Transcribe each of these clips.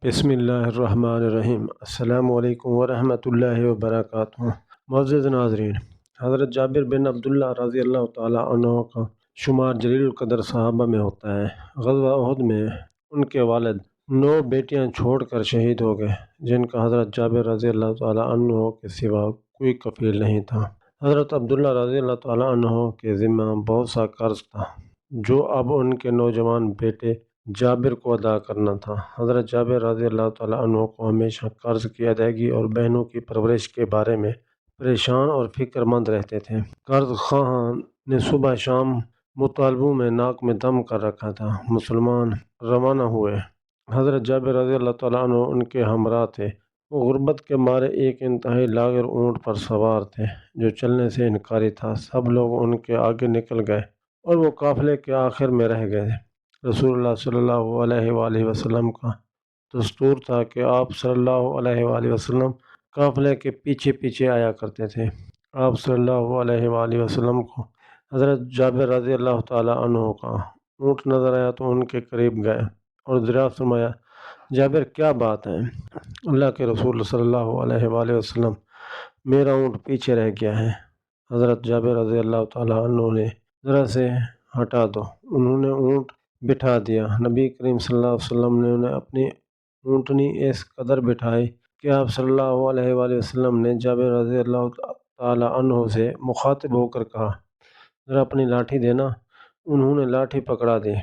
بسم اللہ الرحمن الرحیم۔ السلام علیکم ورحمۃ اللہ وبرکاتہ۔ معزز ناظرین، حضرت جابر بن عبداللہ رضی اللہ تعالیٰ عنہ کا شمار جلیل القدر صحابہ میں ہوتا ہے۔ غزوہ احد میں ان کے والد 9 بیٹیاں چھوڑ کر شہید ہو گئے، جن کا حضرت جابر رضی اللہ تعالیٰ عنہ کے سوا کوئی کفیل نہیں تھا۔ حضرت عبداللہ رضی اللہ تعالیٰ عنہ کے ذمہ بہت سا قرض تھا، جو اب ان کے نوجوان بیٹے جابر کو ادا کرنا تھا۔ حضرت جابر رضی اللہ تعالیٰ عنہ کو ہمیشہ قرض کی ادائیگی اور بہنوں کی پرورش کے بارے میں پریشان اور فکر مند رہتے تھے۔ قرض خواہاں نے صبح شام مطالبوں میں ناک میں دم کر رکھا تھا۔ مسلمان روانہ ہوئے۔ حضرت جابر رضی اللہ تعالیٰ عنہ ان کے ہمراہ تھے۔ وہ غربت کے مارے ایک انتہائی لاغر اونٹ پر سوار تھے، جو چلنے سے انکاری تھا۔ سب لوگ ان کے آگے نکل گئے اور وہ قافلے کے آخر میں رہ گئے۔ رسول اللہ صلی اللہ علیہ وآلہ وسلم کا دستور تھا کہ آپ صلی اللہ علیہ وآلہ وسلم قافلے کے پیچھے پیچھے آیا کرتے تھے۔ آپ صلی اللہ علیہ وآلہ وسلم کو حضرت جابر رضی اللہ تعالیٰ عنہ کا اونٹ نظر آیا تو ان کے قریب گئے اور دریافت فرمایا، جابر کیا بات ہے؟ اللہ کے رسول صلی اللہ علیہ وآلہ وسلم، میرا اونٹ پیچھے رہ گیا ہے۔ حضرت جابر رضی اللہ تعالیٰ عنہ نے ذرا سے ہٹا دو۔ انہوں نے اونٹ بٹھا دیا۔ نبی کریم صلی اللہ علیہ وسلم نے انہیں اپنی اونٹنی اس قدر بٹھائی کہ آپ صلی اللہ علیہ وآلہ وسلم نے جابر رضی اللہ تعالیٰ عنہ سے مخاطب ہو کر کہا، ذرا اپنی لاٹھی دینا۔ انہوں نے لاٹھی پکڑا دی۔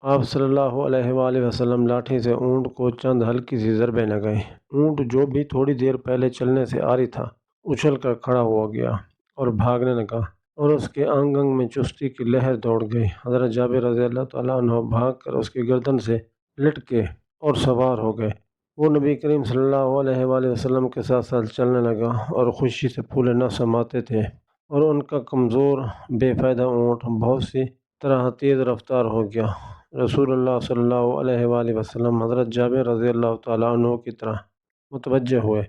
آپ صلی اللہ علیہ وآلہ وسلم لاٹھی سے اونٹ کو چند ہلکی سی ضربیں لگائیں۔ اونٹ جو بھی تھوڑی دیر پہلے چلنے سے عاری تھا، اچھل کر کھڑا ہو گیا اور بھاگنے لگا، اور اس کے انگ انگ میں چستی کی لہر دوڑ گئی۔ حضرت جابر رضی اللہ تعالیٰ عنہ بھاگ کر اس کی گردن سے لٹکے اور سوار ہو گئے۔ وہ نبی کریم صلی اللہ علیہ وآلہ وسلم کے ساتھ ساتھ چلنے لگا اور خوشی سے پھولے نہ سماتے تھے، اور ان کا کمزور بے فائدہ اونٹ بہت سی طرح تیز رفتار ہو گیا۔ رسول اللہ صلی اللہ علیہ وآلہ وسلم حضرت جابر رضی اللہ تعالیٰ عنہ کی طرح متوجہ ہوئے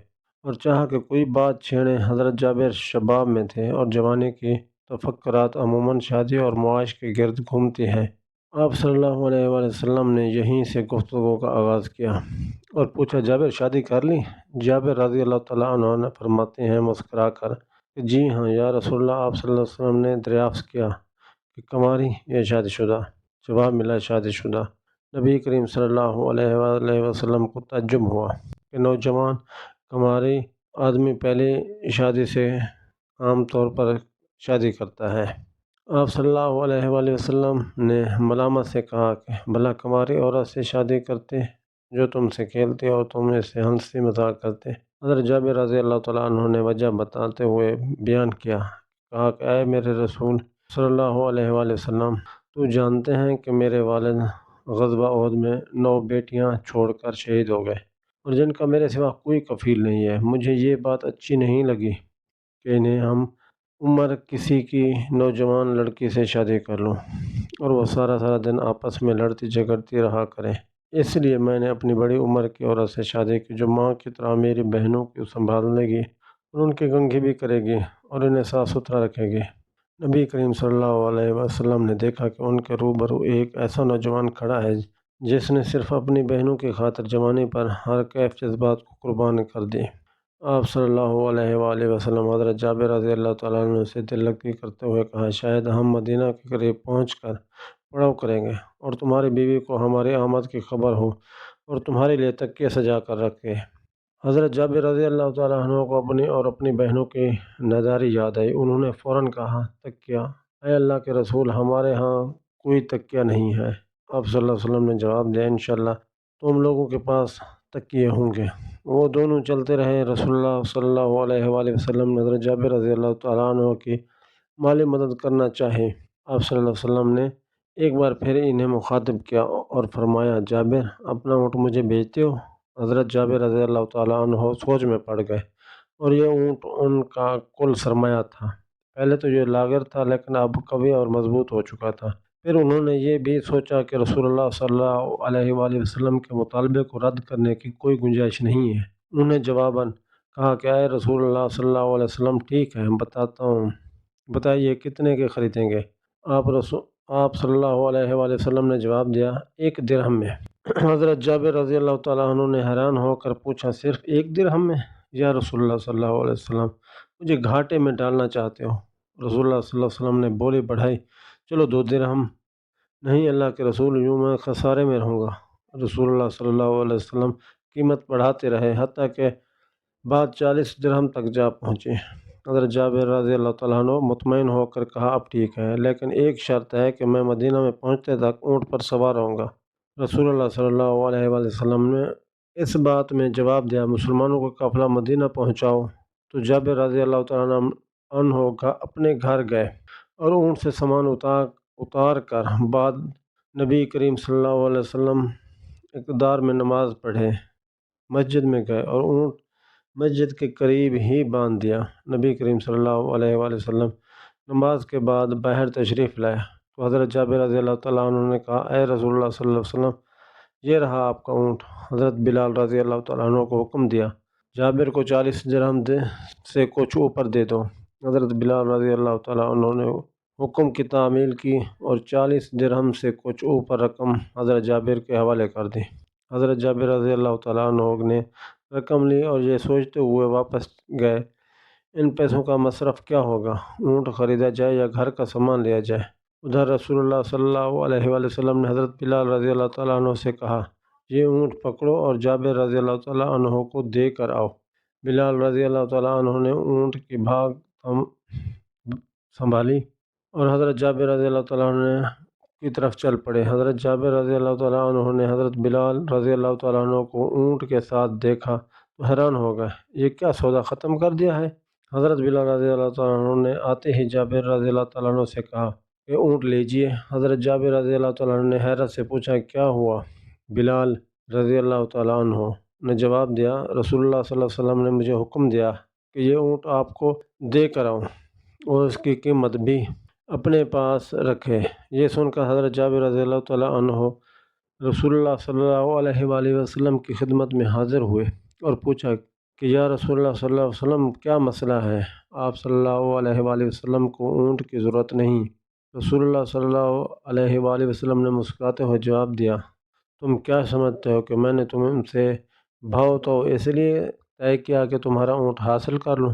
اور چاہا کہ کوئی بات چھیڑیں۔ حضرت جابر شباب میں تھے اور جوانی کی تفکرات عموماً شادی اور معاش کے گرد گھومتی ہیں۔ آپ صلی اللہ علیہ وآلہ وسلم نے یہیں سے گفتگو کا آغاز کیا اور پوچھا، جابر شادی کر لی؟ جابر رضی اللہ تعالیٰ عنہ نے فرماتے ہیں مسکرا کر کہ جی ہاں یا رسول اللہ۔ آپ صلی اللہ علیہ وسلم نے دریافت کیا کہ کماری یا شادی شدہ؟ جواب ملا، شادی شدہ۔ نبی کریم صلی اللہ علیہ وآلہ وسلم کو تعجب ہوا کہ نوجوان کماری آدمی پہلی شادی سے عام طور پر شادی کرتا ہے۔ آپ صلی اللہ علیہ وآلہ وسلم نے ملامت سے کہا کہ بھلا کماری عورت سے شادی کرتے جو تم سے کھیلتے اور تم اس سے ہنسی مذاق کرتے؟ حضرت جابر رضی اللہ تعالیٰ عنہ نے وجہ بتاتے ہوئے بیان کیا، کہا کہ اے میرے رسول صلی اللہ علیہ وآلہ وسلم، تو جانتے ہیں کہ میرے والد غزوہ احد میں 9 بیٹیاں چھوڑ کر شہید ہو گئے، اور جن کا میرے سوا کوئی کفیل نہیں ہے۔ مجھے یہ بات اچھی نہیں لگی کہ انہیں ہم عمر کسی کی نوجوان لڑکی سے شادی کر لوں اور وہ سارا دن آپس میں لڑتی جھگڑتی رہا کریں۔ اس لیے میں نے اپنی بڑی عمر کی عورت سے شادی کی، جو ماں کی طرح میری بہنوں کو سنبھال لے گی اور ان کی کنگھی بھی کرے گی اور انہیں صاف ستھرا رکھے گی۔ نبی کریم صلی اللہ علیہ وسلم نے دیکھا کہ ان کے روبرو ایک ایسا نوجوان کھڑا ہے جس نے صرف اپنی بہنوں کی خاطر جوانی پر ہر کیف جذبات کو قربان کر دی۔ آپ صلی اللہ علیہ وآلہ وسلم حضرت جابر رضی اللہ تعالیٰ عنہ سے دل لگی کرتے ہوئے کہا، شاید ہم مدینہ کے قریب پہنچ کر پڑاؤ کریں گے اور تمہاری بیوی کو ہماری آمد کی خبر ہو اور تمہارے لیے تکیے سجا کر رکھے۔ حضرت جابر رضی اللہ تعالیٰ عنہ کو اپنی اور اپنی بہنوں کی ناداری یاد آئی۔ انہوں نے فوراً کہا، تکیہ؟ اے اللہ کے رسول، ہمارے ہاں کوئی تکیہ نہیں ہے۔ آپ صلی اللہ علیہ وسلم نے جواب دیا، انشاءاللہ تم لوگوں کے پاس تکیے ہوں گے۔ وہ دونوں چلتے رہے۔ رسول اللہ صلی اللہ علیہ وآلہ وسلم نے حضرت جابر رضی اللہ تعالیٰ عنہ کی مالی مدد کرنا چاہی۔ آپ صلی اللہ علیہ وسلم نے ایک بار پھر انہیں مخاطب کیا اور فرمایا، جابر اپنا اونٹ مجھے بیچتے ہو؟ حضرت جابر رضی اللہ تعالیٰ عنہ سوچ میں پڑ گئے، اور یہ اونٹ ان کا کل سرمایہ تھا۔ پہلے تو یہ لاغر تھا، لیکن اب قوی اور مضبوط ہو چکا تھا۔ پھر انہوں نے یہ بھی سوچا کہ رسول اللہ صلی اللہ علیہ وآلہ وسلم کے مطالبے کو رد کرنے کی کوئی گنجائش نہیں ہے۔ انہوں نے جواباً کہا کہ اے رسول اللہ صلی اللہ علیہ وسلم، ٹھیک ہے، بتاتا ہوں، بتائیے کتنے کے خریدیں گے؟ آپ صلی اللہ علیہ وآلہ وسلم نے جواب دیا، 1 درہم میں۔ حضرت جابر رضی اللہ تعالیٰ عنہ نے حیران ہو کر پوچھا، صرف 1 درہم میں؟ یا رسول اللہ صلی اللہ علیہ وسلم، مجھے گھاٹے میں ڈالنا چاہتے ہو؟ رسول اللہ صلی اللہ علیہ وسلم نے بولی بڑھائی، چلو 2 درہم۔ نہیں اللہ کے رسول، یوں میں خسارے میں رہوں گا۔ رسول اللہ صلی اللہ علیہ وسلم قیمت بڑھاتے رہے حتیٰ کہ بعد 40 درہم تک جا پہنچے۔ حضرت جابر رضی اللہ تعالیٰ عنہ مطمئن ہو کر کہا، اب ٹھیک ہے، لیکن ایک شرط ہے کہ میں مدینہ میں پہنچتے تک اونٹ پر سوار رہوں گا۔ رسول اللہ صلی اللہ علیہ وآلہ وسلم نے اس بات میں جواب دیا، مسلمانوں کو قافلہ مدینہ پہنچاؤ۔ تو جابر رضی اللہ تعالیٰ عنہ اپنے گھر گئے اور اونٹ سے سامان اتار کر بعد نبی کریم صلی اللہ علیہ وسلم اقتدار میں نماز پڑھے مسجد میں گئے اور اونٹ مسجد کے قریب ہی باندھ دیا۔ نبی کریم صلی اللہ علیہ وآلہ وسلم نماز کے بعد باہر تشریف لائے تو حضرت جابر رضی اللہ تعالیٰ عنہ نے کہا، اے رسول اللہ صلی اللہ علیہ وسلم، یہ رہا آپ کا اونٹ۔ حضرت بلال رضی اللہ تعالیٰ عنہ کو حکم دیا، جابر کو 40 درہم سے کچھ اوپر دے دو۔ حضرت بلال رضی اللہ تعالیٰ عنہ نے حکم کی تعمیل کی اور 40 درہم سے کچھ اوپر رقم حضرت جابر کے حوالے کر دی۔ حضرت جابر رضی اللہ تعالیٰ عنہ نے رقم لی اور یہ سوچتے ہوئے واپس گئے، ان پیسوں کا مصرف کیا ہوگا، اونٹ خریدا جائے یا گھر کا سامان لیا جائے۔ ادھر رسول اللہ صلی اللہ علیہ وآلہ وسلم نے حضرت بلال رضی اللہ تعالیٰ عنہ سے کہا، یہ اونٹ پکڑو اور جابر رضی اللہ تعالیٰ عنہ کو دے کر آؤ۔ بلال رضی اللہ تعالیٰ عنہ نے اونٹ کی بھاگ سنبھالی اور حضرت جابر رضی اللہ تعالیٰ عنہ کی طرف چل پڑے۔ حضرت جابر رضی اللہ تعالیٰ عنہ نے حضرت بلال رضی اللہ تعالیٰ عنہ کو اونٹ کے ساتھ دیکھا تو حیران ہو گئے، یہ کیا سودا ختم کر دیا ہے؟ حضرت بلال رضی اللہ تعالیٰ عنہ نے آتے ہی جابر رضی اللہ تعالیٰ عنہ سے کہا کہ اونٹ لیجئے۔ حضرت جابر رضی اللہ تعالیٰ عنہ نے حیرت سے پوچھا، کیا ہوا؟ بلال رضی اللہ تعالیٰ عنہ نے جواب دیا، رسول اللہ صلی اللہ علیہ وسلم نے مجھے حکم دیا کہ یہ اونٹ آپ کو دے کر آؤں اور اس کی قیمت بھی اپنے پاس رکھے۔ یہ سن کر حضرت جابر رضی اللہ تعالیٰ عنہ رسول اللہ صلی اللہ علیہ وآلہ وسلم کی خدمت میں حاضر ہوئے اور پوچھا کہ یا رسول اللہ صلی اللہ علیہ وسلم، کیا مسئلہ ہے؟ آپ صلی اللہ علیہ وآلہ وسلم کو اونٹ کی ضرورت نہیں۔ رسول اللہ صلی اللہ علیہ وآلہ وسلم نے مسکراتے ہوئے جواب دیا، تم کیا سمجھتے ہو کہ میں نے تم سے بھاؤ تو اس لیے طے کیا کہ تمہارا اونٹ حاصل کر لوں،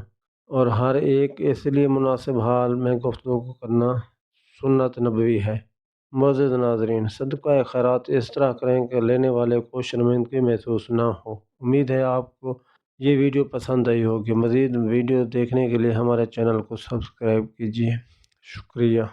اور ہر ایک اس لیے مناسب حال میں گفتگو کرنا سنت نبوی ہے۔ معزز ناظرین، صدقہ خیرات اس طرح کریں کہ لینے والے کو شرمندگی محسوس نہ ہو۔ امید ہے آپ کو یہ ویڈیو پسند آئی ہوگی۔ مزید ویڈیو دیکھنے کے لیے ہمارے چینل کو سبسکرائب کیجیے۔ شکریہ۔